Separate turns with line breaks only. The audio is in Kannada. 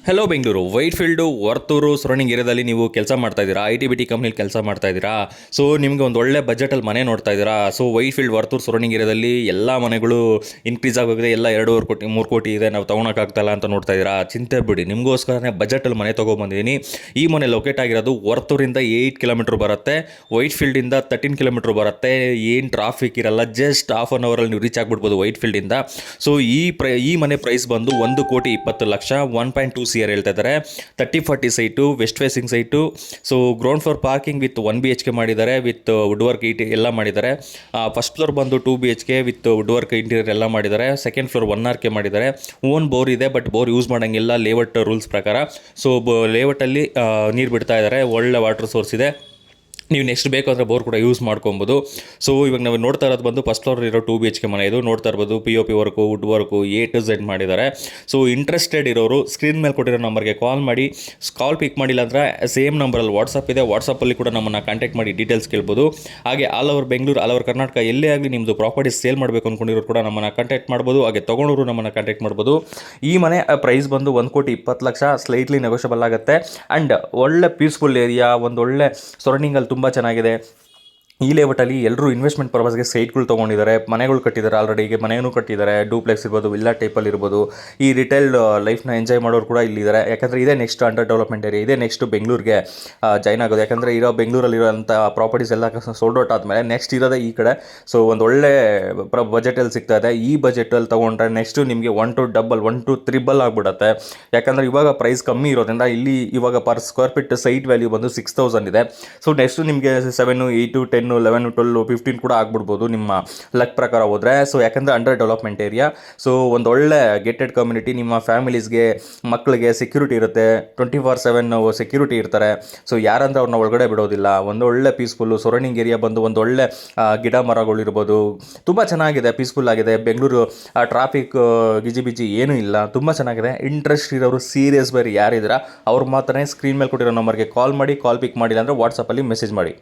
Hello Bengaluru white field Varthur surrounding ಏರಿಯಾದಲ್ಲಿ ನೀವು ಕೆಲಸ ಮಾಡ್ತಾ ಇದ್ದೀರಾ, ಐ ಟಿ ಬಿ ಟಿ ಕಂಪ್ನಿಲಿ ಕೆಲಸ ಮಾಡ್ತಾ ಇದ್ದೀರಾ. ಸೊ ನಿಮಗೆ ಒಂದು ಒಳ್ಳೆ ಬಜೆಟಲ್ಲಿ ಮನೆ ನೋಡ್ತಾ ಇದ್ದೀರಾ. So white field Varthur surrounding ಏರಿಯಾದಲ್ಲಿ ಎಲ್ಲ ಮನೆಗಳು ಇನ್ಕ್ರೀಸ್ ಆಗೋಗಿದೆ, ಎಲ್ಲ 2.5 ಕೋಟಿ 3 ಕೋಟಿ ಇದೆ, ನಾವು ತೊಗೊಳಕ್ಕಾಗ್ತಲ್ಲ ಅಂತ ನೋಡ್ತಾ ಇದ್ದೀರಾ. ಚಿಂತೆ ಬಿಡಿ, ನಿಮಗೋಸ್ಕರನೇ ಬಜೆಟಲ್ಲಿ ಮನೆ ತೊಗೊಬಂದಿದ್ದೀನಿ. ಈ ಮನೆ ಲೊಕೇಟ್ ಆಗಿರೋದು ವರ್ತೂರಿಂದ 8 ಕಿಲೋಮೀಟ್ರ್ ಬರುತ್ತೆ, ವೈಟ್ ಫೀಲ್ಡಿಂದ 13 ಕಿಲೋಮೀಟ್ರ್ ಬರುತ್ತೆ. ಏನು ಟ್ರಾಫಿಕ್ ಇರಲ್ಲ, ಜಸ್ಟ್ ಹಾಫ್ ಆನ್ ಅವರಲ್ಲಿ ನೀವು ರೀಚ್ ಆಗಿಬಿಡ್ಬೋದು ವೈಟ್ ಫೀಲ್ಡಿಂದ. ಸೊ ಈ ಮನೆ ಪ್ರೈಸ್ ಬಂದು 1,20,00,000 1.2 CR ಹೇಳ್ತಾ ಇದ್ದಾರೆ. 30-40 site, west facing site. So ground floor parking with 1 BHK ಮಾಡಿದ್ದಾರೆ, ವಿತ್ ವುಡ್ ವರ್ಕ್ ಎಲ್ಲ ಮಾಡಿದ್ದಾರೆ. ಫಸ್ಟ್ ಫ್ಲೋರ್ ಬಂದು 2 BHK with wood work interior ಎಲ್ಲ ಮಾಡಿದ್ದಾರೆ. ಸೆಕೆಂಡ್ ಫ್ಲೋರ್ 1 RK ಮಾಡಿದ್ದಾರೆ. ಓನ್ ಬೋರ್ ಇದೆ, ಬಟ್ ಬೋರ್ ಯೂಸ್ ಮಾಡೋಂಗಿಲ್ಲ ಲೇಔಟ್ ರೂಲ್ಸ್ ಪ್ರಕಾರ. ಸೊ ಲೇಔಟಲ್ಲಿ ನೀರು ಬಿಡ್ತಾ ಇದ್ದಾರೆ, ಒಳ್ಳೆ ವಾಟರ್ ಸೋರ್ಸ್ ಇದೆ. ನೀವು ನೆಕ್ಸ್ಟ್ ಬೇಕಾದರೆ ಬೋರ್ ಕೂಡ ಯೂಸ್ ಮಾಡ್ಕೊಬೋದು. ಸೊ ಇವಾಗ ನಾವು ನೋಡ್ತಾ ಇರೋದು ಬಂದು ಫಸ್ಟ್ ಫ್ಲೋರ್ ಇರೋ 2 BHK ಮನೆ. ಇದು ನೋಡ್ತಾ ಇರ್ಬೋದು, POP work, wood work A to Z ಮಾಡಿದ್ದಾರೆ. ಸೊ ಇಂಟ್ರೆಸ್ಟೆಡ್ ಇರೋರು ಸ್ಕ್ರೀನ್ ಮೇಲೆ ಕೊಟ್ಟಿರೋ ನಂಬರ್ಗೆ ಕಾಲ್ ಮಾಡಿ. ಕಾಲ್ ಪಿಕ್ ಮಾಡಿಲ್ಲ ಅಂದರೆ ಸೇಮ್ ನಂಬರಲ್ಲಿ ವಾಟ್ಸಪ್ ಇದೆ, ವಾಟ್ಸಪ್ಪಲ್ಲಿ ಕೂಡ ನಮ್ಮನ್ನು ಕಾಂಟ್ಯಾಕ್ಟ್ ಮಾಡಿ ಡೀಟೇಲ್ಸ್ ಕೇಳ್ಬೋದು. ಹಾಗೆ all over Bengaluru, all over Karnataka ಎಲ್ಲೇ ಆಗಲಿ ನಿಮ್ಮದು ಪ್ರಾಪರ್ಟಿ ಸೇಲ್ ಮಾಡಬೇಕು ಅಂದ್ಕೊಂಡಿರೋರು ಕೂಡ ನಮ್ಮನ್ನು ಕಾಂಟ್ಯಾಕ್ಟ್ ಮಾಡ್ಬೋದು. ಹಾಗೆ ತೊಗೊಂಡವರು ನಮ್ಮನ್ನು ಕಾಂಟ್ಯಾಕ್ಟ್ ಮಾಡ್ಬೋದು. ಈ ಮನೆ ಪ್ರೈಸ್ ಬಂದು 1,20,00,000, ಸ್ಲೈಟ್ಲಿ ನೆಗೋಷಿಯಬಲ್ ಆಗುತ್ತೆ. ಆ್ಯಂಡ್ ಒಳ್ಳೆ ಪೀಸ್ಫುಲ್ ಏರಿಯಾ, ಒಂದು ಒಳ್ಳೆ ಸರೌಂಡಿಂಗಲ್ಲಿ ತುಂಬ ಚೆನ್ನಾಗಿದೆ. ಈ ಲೇಔಟಲ್ಲಿ ಎಲ್ಲರೂ ಇನ್ವೆಸ್ಟ್ಮೆಂಟ್ ಪರ್ಪಸ್ಗೆ ಸೈಟ್ಗಳು ತೊಗೊಂಡಿದ್ದಾರೆ, ಮನೆಗಳು ಕಟ್ಟಿದ್ದಾರೆ, ಆಲ್ರೆಡಿ ಈಗ ಮನೆಯೂ ಕಟ್ಟಿದ್ದಾರೆ. ಡೂಪ್ಲೆಕ್ಸ್ ಇರ್ಬೋದು, ವಿಲ್ಲಾ ಟೈಪಲ್ಲಿ ಇರ್ಬೋದು. ಈ ರಿಟೇಲ್ ಲೈಫ್ನ ಎಂಜಾಯ್ ಮಾಡೋರು ಕೂಡ ಇಲ್ಲಿದ್ದಾರೆ. ಯಾಕಂದರೆ ಇದೇ ನೆಕ್ಸ್ಟ್ ಅಂಡರ್ ಡೆವಲಪ್ಮೆಂಟ್ ಏರಿಯಾ, ಇದೇ ನೆಕ್ಸ್ಟ್ ಬೆಂಗಳೂರಿಗೆ ಜಾಯ್ನ್ ಆಗೋದು. ಯಾಕಂದರೆ ಬೆಂಗಳೂರಲ್ಲಿರೋಂಥ ಪ್ರಾಪರ್ಟೀಸ್ ಎಲ್ಲ ಸೋಲ್ಡ್ ಔಟ್ ಆದಮೇಲೆ ನೆಕ್ಸ್ಟ್ ಇರೋದೇ ಈ ಕಡೆ. ಸೊ ಒಂದು ಒಳ್ಳೆ ಬಜೆಟಲ್ಲಿ ಸಿಗ್ತಾ ಇದೆ. ಈ ಬಜೆಟಲ್ಲಿ ತೊಗೊಂಡ್ರೆ ನೆಕ್ಸ್ಟು ನಿಮಗೆ 1 to double 1 to triple ಆಗಿಬಿಡುತ್ತೆ. ಯಾಕಂದರೆ ಇವಾಗ ಪ್ರೈಸ್ ಕಮ್ಮಿ ಇರೋದ್ರಿಂದ ಇಲ್ಲಿ ಇವಾಗ per square feet site value ಬಂದು 6,000 ಇದೆ. ಸೊ ನೆಕ್ಸ್ಟು ನಿಮಗೆ 7, 8, 10, 11, 12, 15 ಕೂಡ ಆಗ್ಬಿಡ್ಬೋದು ನಿಮ್ಮ ಲಕ್ ಪ್ರಕಾರ ಹೋದರೆ. ಸೊ ಯಾಕಂದರೆ ಅಂಡರ್ ಡೆವಲಪ್ಮೆಂಟ್ ಏರಿಯಾ. ಸೊ ಒಂದು ಒಳ್ಳೆ ಗೇಟೆಡ್ ಕಮ್ಯುನಿಟಿ, ನಿಮ್ಮ ಫ್ಯಾಮಿಲೀಸ್ಗೆ, ಮಕ್ಕಳಿಗೆ ಸೆಕ್ಯೂರಿಟಿ ಇರುತ್ತೆ. 24/7 ಸೆಕ್ಯೂರಿಟಿ ಇರ್ತಾರೆ. ಸೊ ಯಾರಂದ್ರೆ ಅವ್ರನ್ನ ಒಳಗಡೆ ಬಿಡೋದಿಲ್ಲ. ಒಂದು ಒಳ್ಳೆ ಪೀಸ್ಫುಲ್ಲು ಸರೌಂಡಿಂಗ್ ಏರಿಯಾ ಬಂದು ಒಂದು ಒಳ್ಳೆ ಗಿಡ ಮರಗಳು ಇರ್ಬೋದು, ತುಂಬ ಚೆನ್ನಾಗಿದೆ, ಪೀಸ್ಫುಲ್ ಆಗಿದೆ. ಬೆಂಗಳೂರು ಟ್ರಾಫಿಕ್ ಗಿಜಿ ಏನೂ ಇಲ್ಲ, ತುಂಬ ಚೆನ್ನಾಗಿದೆ. ಇಂಟ್ರೆಸ್ಟ್ ಇರೋರು ಸೀರಿಯಸ್ ಬೇರೆ ಯಾರಿದ್ದೀರಾ ಅವ್ರು ಮಾತ್ರ ಸ್ಕ್ರೀನ್ ಮೇಲೆ ಕೊಟ್ಟಿರೋ ನಂಬರ್ಗೆ ಕಾಲ್ ಮಾಡಿ. ಕಾಲ್ ಪಿಕ್ ಮಾಡಿಲ್ಲ ಅಂದರೆ ವಾಟ್ಸಪ್ಪಲ್ಲಿ ಮೆಸೇಜ್ ಮಾಡಿ.